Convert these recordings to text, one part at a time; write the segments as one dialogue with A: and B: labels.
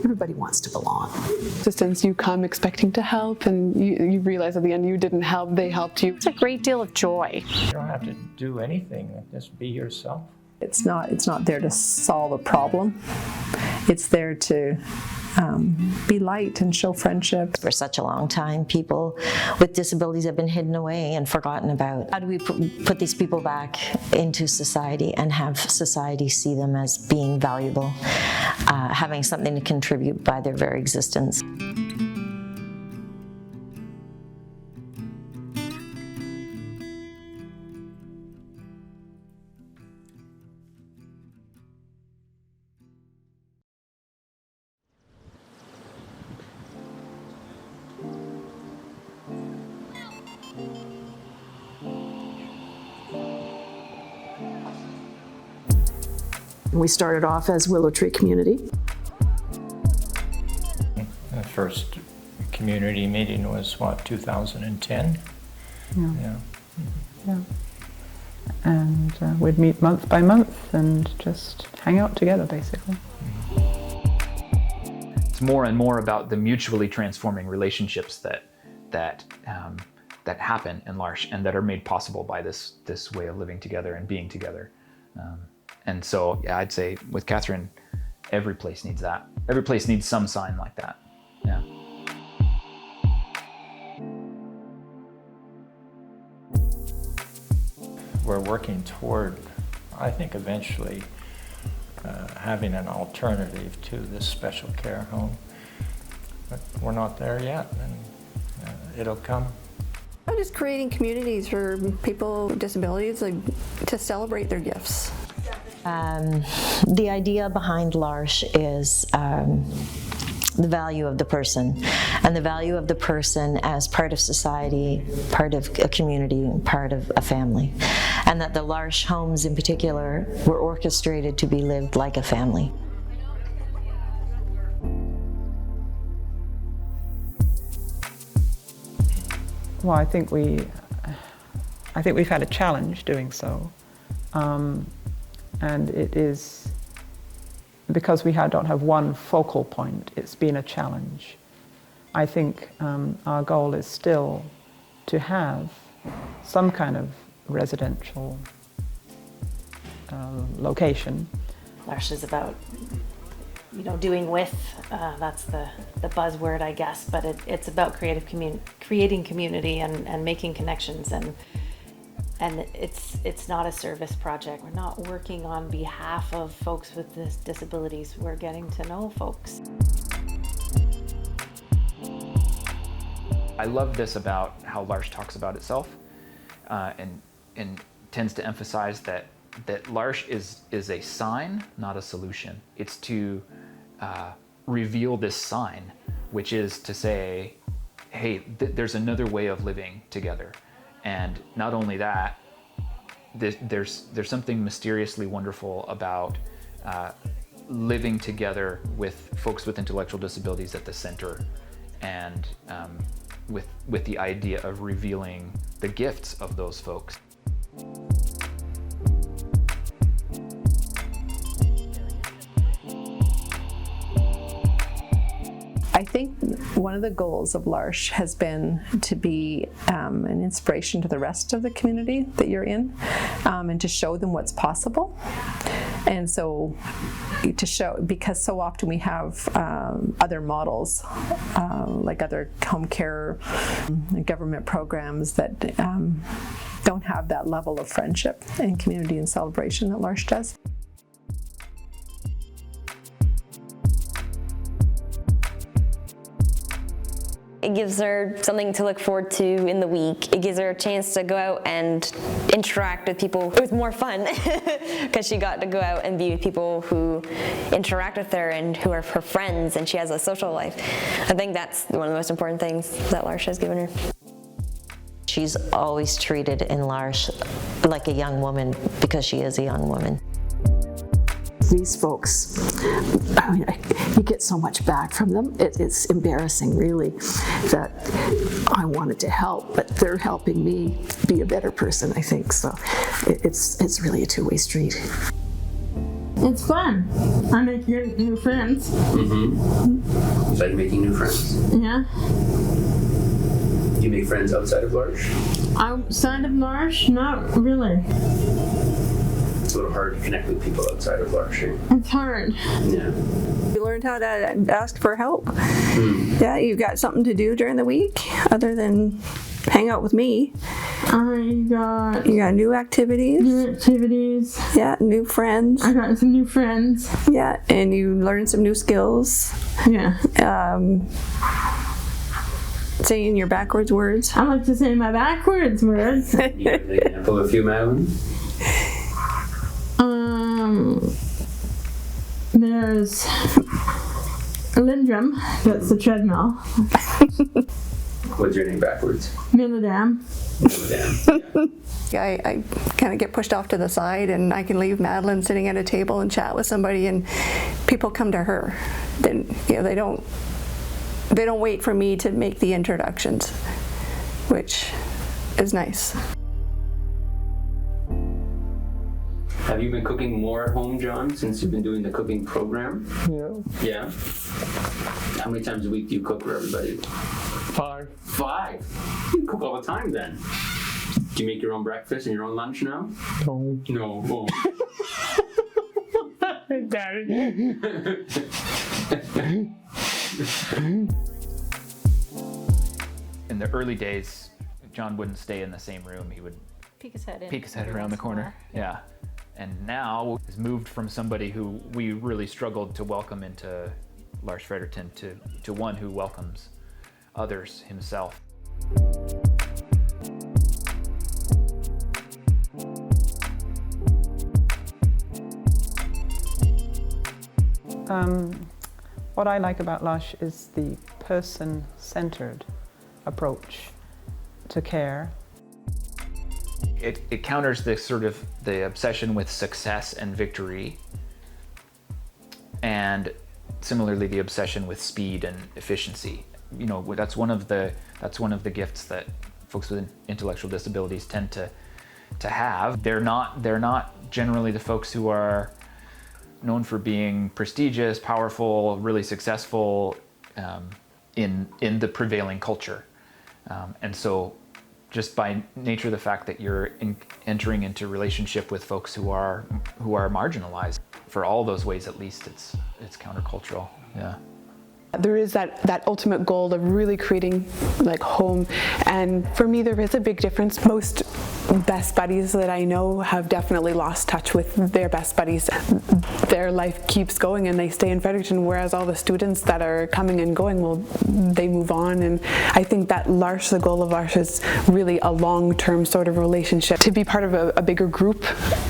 A: everybody wants to belong.
B: Since you come expecting to help and you realize at the end you didn't help, they helped you.
C: It's a great deal of joy.
D: You don't have to do anything, just be yourself.
E: It's not there to solve a problem. It's there to be light and show friendship.
F: For such a long time, people with disabilities have been hidden away and forgotten about. How do we put these people back into society and have society see them as being valuable, having something to contribute by their very existence?
A: We started off as Willow Tree Community.
D: The first community meeting was, what, 2010?
G: Yeah. And we'd meet month by month and just hang out together, basically.
H: It's more and more about the mutually transforming relationships that happen in L'Arche and that are made possible by this way of living together and being together. And so, yeah, I'd say with Catherine, every place needs that. Every place needs some sign like that. Yeah.
D: We're working toward, I think, eventually having an alternative to this special care home. But we're not there yet, and it'll come.
I: I'm just creating communities for people with disabilities to celebrate their gifts.
F: The idea behind L'Arche is the value of the person, and the value of the person as part of society, part of a community, part of a family. And that the L'Arche homes in particular were orchestrated to be lived like a family.
G: Well, I think we've had a challenge doing so. And it is, because we don't have one focal point, it's been a challenge. I think our goal is still to have some kind of residential location.
C: L'Arche is about, doing with, that's the buzzword, I guess, but it's about creating community and making connections, and it's not a service project. We're not working on behalf of folks with disabilities. We're getting to know folks.
H: I love this about how L'Arche talks about itself, and tends to emphasize that L'Arche is a sign, not a solution. It's to reveal this sign, which is to say, hey, there's another way of living together. And not only that, there's something mysteriously wonderful about living together with folks with intellectual disabilities at the center, and with the idea of revealing the gifts of those folks.
E: I think one of the goals of L'Arche has been to be an inspiration to the rest of the community that you're in, and to show them what's possible. And so to show, because so often we have other models, like other home care government programs that don't have that level of friendship and community and celebration that L'Arche does.
J: It gives her something to look forward to in the week. It gives her a chance to go out and interact with people. It was more fun because she got to go out and be with people who interact with her and who are her friends, and she has a social life. I think that's one of the most important things that L'Arche has given her.
F: She's always treated in L'Arche like a young woman because she is a young woman.
A: These folks, you get so much back from them. It's embarrassing, really, that I wanted to help, but they're helping me be a better person, I think. So it's really a two-way street.
K: It's fun. I make new friends.
L: Mm-hmm. You like making new friends?
K: Yeah.
L: Do you make friends outside of L'Arche?
K: Outside of L'Arche? Not really.
L: It's a little hard to connect with people outside of L'Arche.
K: It's hard.
L: Yeah.
I: You learned how to ask for help. Yeah, you got something to do during the week other than hang out with me.
K: You got
I: new activities. Yeah, new friends.
K: I got some new friends.
I: Yeah, and you learned some new skills.
K: Yeah.
I: Saying your backwards words.
K: I like to say my backwards words.
L: You have an example of a few, Madeline?
K: There's Lindrum, that's the treadmill.
L: What's your name backwards?
K: Millidam.
I: I kind of get pushed off to the side, and I can leave Madeline sitting at a table and chat with somebody, and people come to her. Then they don't wait for me to make the introductions, which is nice.
L: Have you been cooking more at home, John, since you've been doing the cooking program?
M: Yeah.
L: Yeah? How many times a week do you cook for everybody?
M: 5.
L: 5? You cook all the time then. Do you make your own breakfast and your own lunch now?
M: No.
L: No. Oh.
M: Daddy.
H: In the early days, John wouldn't stay in the same room. He would
C: Peek his head
H: around the corner. Yeah. And now has moved from somebody who we really struggled to welcome into L'Arche Fredericton to one who welcomes others himself.
G: What I like about L'Arche is the person-centered approach to care.
H: It counters the obsession with success and victory, and similarly the obsession with speed and efficiency. That's one of the gifts that folks with intellectual disabilities tend to have. They're not generally the folks who are known for being prestigious, powerful, really successful in the prevailing culture, and so just by nature of the fact that you're entering into relationship with folks who are marginalized, for all those ways at least, it's countercultural. Yeah.
B: There is that ultimate goal of really creating like home, and for me there is a big difference. Most best buddies that I know have definitely lost touch with their best buddies. Their life keeps going and they stay in Fredericton, whereas all the students that are coming and going, well, they move on. And I think that L'Arche, the goal of L'Arche is really a long-term sort of relationship. To be part of a bigger group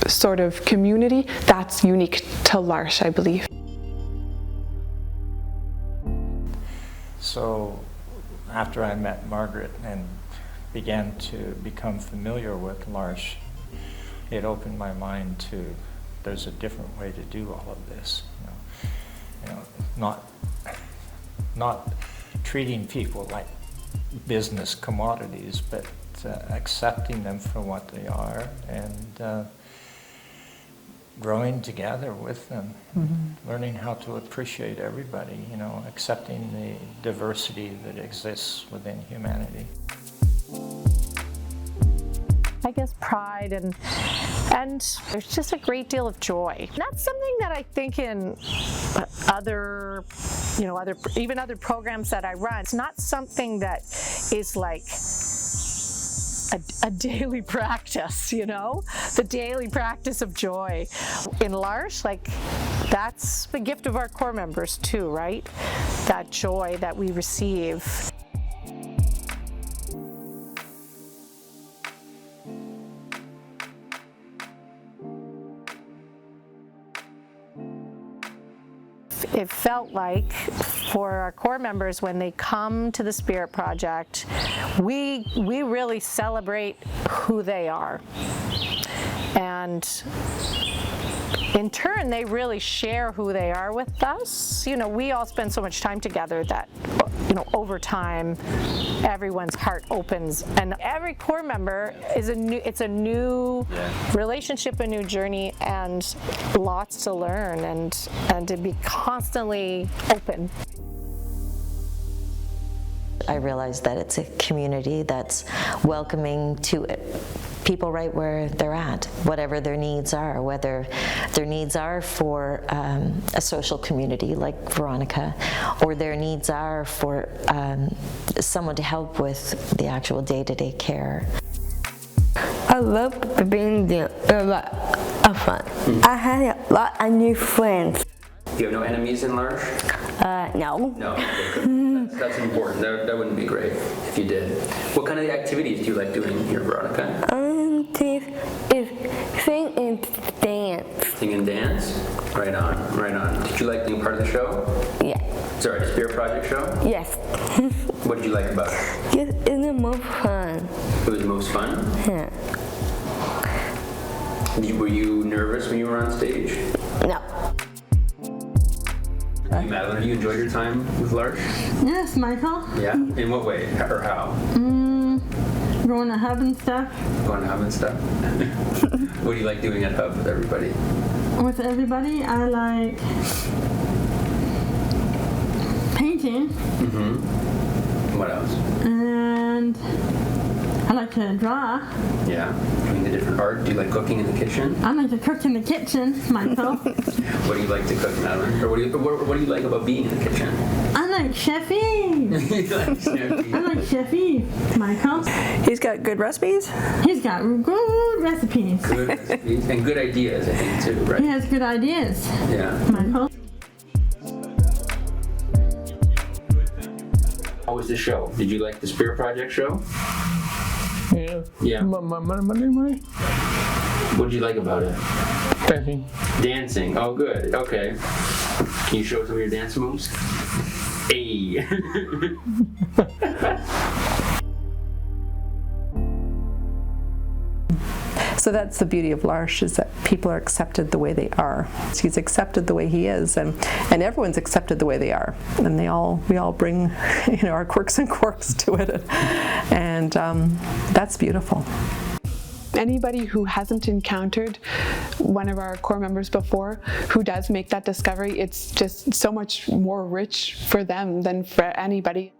B: sort of community, that's unique to L'Arche, I believe.
D: So after I met Margaret and began to become familiar with L'Arche, it opened my mind to there's a different way to do all of this. Not treating people like business commodities, but accepting them for what they are and growing together with them, learning how to appreciate everybody, accepting the diversity that exists within humanity.
N: I guess pride and there's just a great deal of joy. That's something that I think in other programs that I run, it's not something that is like a daily practice, the daily practice of joy. In L'Arche, that's the gift of our core members too, right? That joy that we receive. It felt like for our core members, when they come to the Spirit Project, we really celebrate who they are. And in turn, they really share who they are with us. You know, we all spend so much time together that, you know, over time, everyone's heart opens, and every core member is it's a new relationship, a new journey, and lots to learn, and to be constantly open.
F: I realize that it's a community that's welcoming to people right where they're at, whatever their needs are, whether their needs are for a social community like Veronica, or their needs are for someone to help with the actual day-to-day care.
O: I love being there, a lot of fun. I had a lot of new friends.
L: You have no enemies in L'Arche?
O: No.
L: No, okay, good. That's important. That wouldn't be great if you did. What kind of activities do you like doing here, Veronica?
O: Is sing and dance.
L: Sing and dance? Right on, right on. Did you like being part of the show?
O: Yeah.
L: Sorry, the Spirit Project show?
O: Yes.
L: What did you like about it?
O: It's the most fun.
L: It was the most fun?
O: Yeah.
L: Were you nervous when you were on stage?
O: No.
L: Madeline, have you enjoyed your time with L'Arche?
K: Yes, Michael.
L: Yeah? In what way? Or how?
K: Going to Hub and stuff.
L: Going to Hub and stuff? What do you like doing at Hub with everybody?
K: With everybody, I like painting.
L: Mm-hmm. What else?
K: And I like to draw.
L: Yeah? Doing the different art. Do you like cooking in the kitchen?
K: I like to cook in the kitchen, Michael.
L: What do you like to cook, Madeline? Or what do you like about being in the kitchen?
K: I like chefing.
L: You like chefing?
K: I like chefing, Michael.
I: He's got good recipes?
K: He's got good recipes.
L: Good recipes. And good ideas, I think, too, right?
K: He has good ideas,
L: Yeah.
K: Michael.
L: How was the show? Did you like the Spirit Project show?
M: Yeah.
L: Yeah.
M: Money.
L: What did you like about it?
M: Dancing.
L: Dancing. Oh, good. Okay. Can you show some of your dance moves? Hey.
E: So that's the beauty of L'Arche, is that people are accepted the way they are. He's accepted the way he is, and everyone's accepted the way they are, and we all bring, you know, our quirks and quirks to it, and that's beautiful.
B: Anybody who hasn't encountered one of our core members before, who does make that discovery, it's just so much more rich for them than for anybody.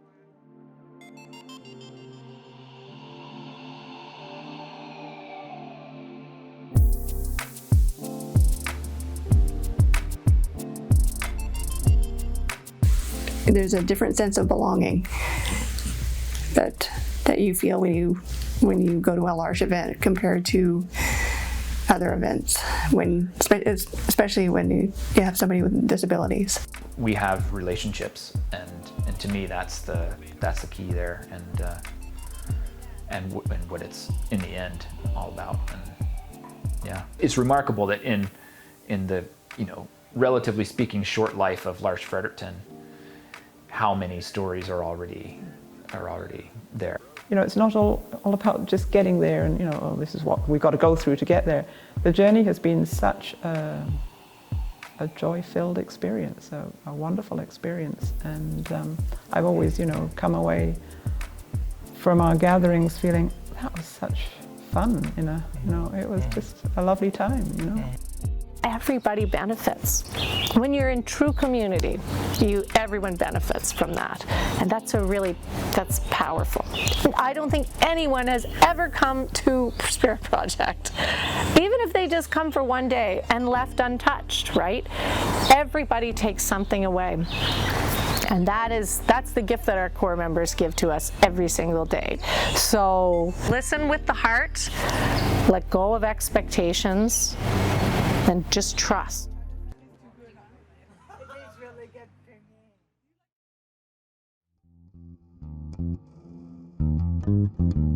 I: There's a different sense of belonging that you feel when you go to a L'Arche event compared to other events, especially when you have somebody with disabilities.
H: We have relationships, and to me that's the key there, and what it's in the end all about. And yeah, it's remarkable that in the, you know, relatively speaking, short life of L'Arche Fredericton, how many stories are already there.
G: You know, it's not all about just getting there and, you know, oh, this is what we've got to go through to get there. The journey has been such a joy-filled experience, a wonderful experience, and I've always, you know, come away from our gatherings feeling that was such fun. You know, it was just a lovely time. You know.
N: Everybody benefits. When you're in true community, everyone benefits from that. And that's powerful. And I don't think anyone has ever come to Spirit Project, even if they just come for one day and left untouched, right? Everybody takes something away. And that's the gift that our core members give to us every single day. So listen with the heart, let go of expectations, and just trust.
P: Thank you.